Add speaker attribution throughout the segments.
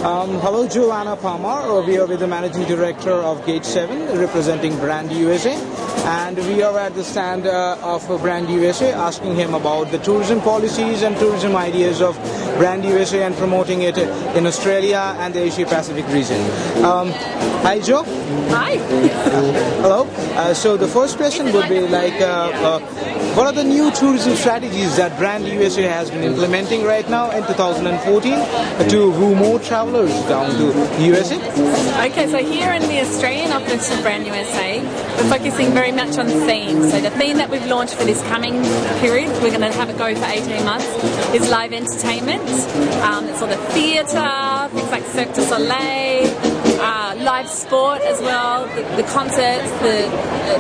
Speaker 1: Hello, Joanna Palmer. We are with the Managing Director of Gate 7, representing Brand USA. And we are at the stand of Brand USA, asking him about the tourism policies and tourism ideas of Brand USA and promoting it in Australia and the Asia Pacific region. Hi, Joe.
Speaker 2: Hi.
Speaker 1: Hello. So the first question would be like, what are the new tourism strategies that Brand USA has been implementing right now in 2014 to woo more travelers down to the USA?
Speaker 2: Okay, so here in the Australian office of Brand USA, we're focusing very much on themes. So the theme that we've launched for this coming period, we're going to have it go for 18 months, is live entertainment. It's all the theatre, things like Cirque du Soleil, live sport as well, the concerts,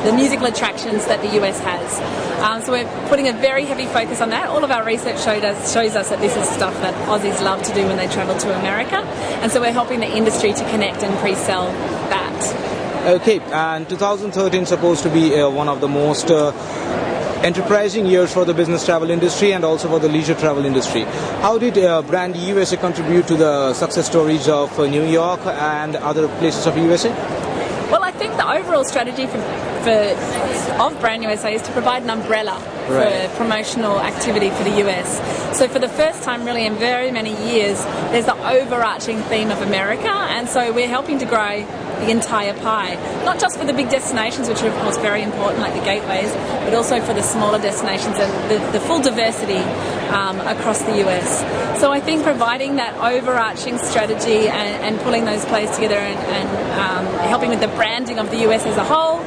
Speaker 2: the musical attractions that the US has. So we're putting a very heavy focus on that. All of our research shows us that this is stuff that Aussies love to do when they travel to America, and so we're helping the industry to connect and pre-sell that.
Speaker 1: Okay, and 2013 is supposed to be one of the most enterprising years for the business travel industry and also for the leisure travel industry. How did Brand USA contribute to the success stories of New York and other places of USA?
Speaker 2: Well, I think the overall strategy of Brand USA is to provide an umbrella for promotional activity for the US. So for the first time really in very many years, there's the overarching theme of America, and so we're helping to grow the entire pie. Not just for the big destinations, which are of course very important, like the gateways, but also for the smaller destinations and the full diversity across the US. So I think providing that overarching strategy and pulling those players together and helping with the branding of the US as a whole,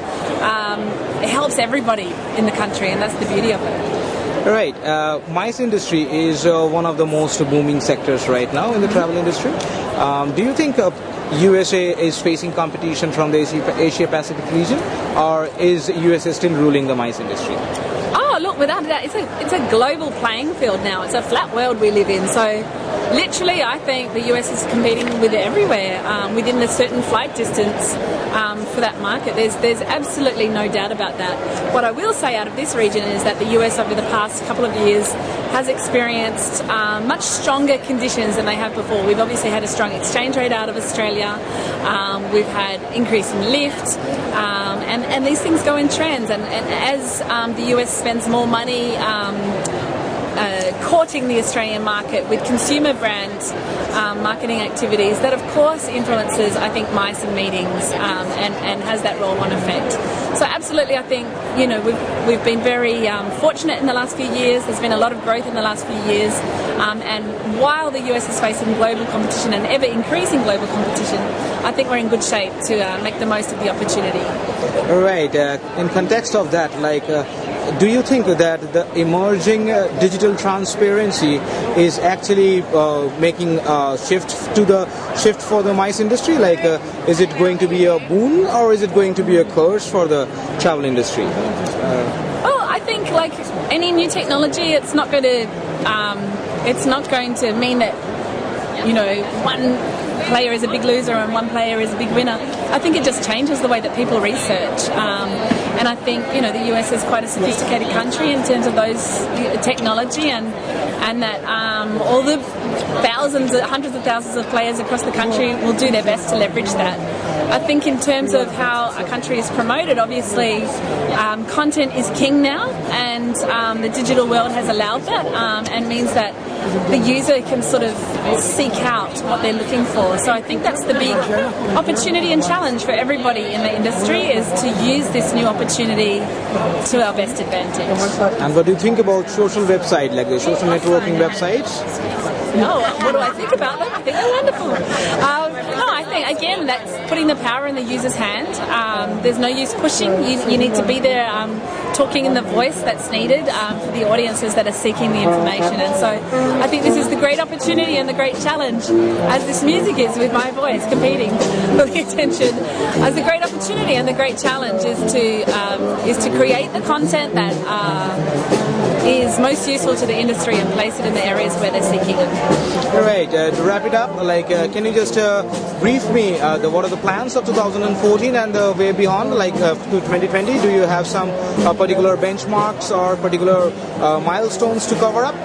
Speaker 2: it helps everybody in the country, and that's the beauty of it.
Speaker 1: Right. MICE industry is one of the most booming sectors right now in the travel industry. Do you think USA is facing competition from the Asia Pacific region, or is USA still ruling the MICE industry?
Speaker 2: Oh, look, without a doubt, it's a global playing field now. It's a flat world we live in. So literally, I think the US is competing with everywhere within a certain flight distance for that market. There's absolutely no doubt about that. What I will say out of this region is that the US over the past couple of years has experienced much stronger conditions than they have before. We've obviously had a strong exchange rate out of Australia. We've had increase in lift, and these things go in trends. And as the US spends more money courting the Australian market with consumer brand marketing activities, that of course influences, I think, MICE and meetings and has that roll-on effect. So absolutely, I think, you know, we've been very fortunate in the last few years. There's been a lot of growth in the last few years, and while the US is facing global competition and ever-increasing global competition, I think we're in good shape to make the most of the opportunity.
Speaker 1: Right. In context of that, like, do you think that the emerging digital transparency is actually making a shift for the MICE industry? Like, is it going to be a boon or is it going to be a curse for the travel industry?
Speaker 2: Well, I think like any new technology, it's not going to mean that, you know, one player is a big loser and one player is a big winner. I think it just changes the way that people research. And I think, you know, the US is quite a sophisticated country in terms of those technology, and that all the hundreds of thousands of players across the country will do their best to leverage that. I think in terms of how a country is promoted, obviously content is king now, and the digital world has allowed that, and means that the user can sort of seek out what they're looking for. So I think that's the big opportunity and challenge for everybody in the industry, is to use this new opportunity to our best advantage.
Speaker 1: And what do you think about social websites, like the social networking websites?
Speaker 2: No, what do I think about them? I think they're wonderful. No, I think, again, that's putting the power in the user's hand. There's no use pushing. You need to be there talking in the voice that's needed for the audiences that are seeking the information. And so I think this is the great opportunity and the great challenge, as this music is with my voice competing for the attention. As the great opportunity and the great challenge is to create the content that is most useful to the industry and place it in the areas where they're seeking it.
Speaker 1: Great. To wrap it up, can you just brief me what are the plans of 2014 and the way beyond, to 2020? Do you have some particular benchmarks or particular milestones to cover up?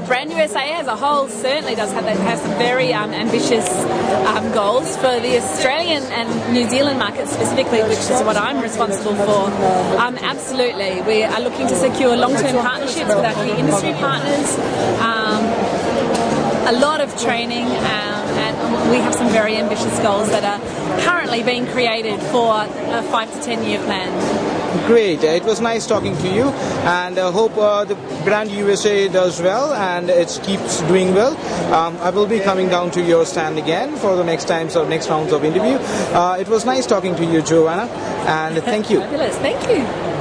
Speaker 2: Brand USA as a whole certainly has some very ambitious goals for the Australian and New Zealand market specifically, which is what I'm responsible for. Absolutely, we are looking to secure long-term partnerships with our key industry partners, a lot of training, and we have some very ambitious goals that are currently being created for a 5 to 10 year plan.
Speaker 1: Great. It was nice talking to you, and I hope the brand USA does well and it keeps doing well. I will be coming down to your stand again for the next rounds of interview. It was nice talking to you, Joanna, and thank you.
Speaker 2: Fabulous. Thank you.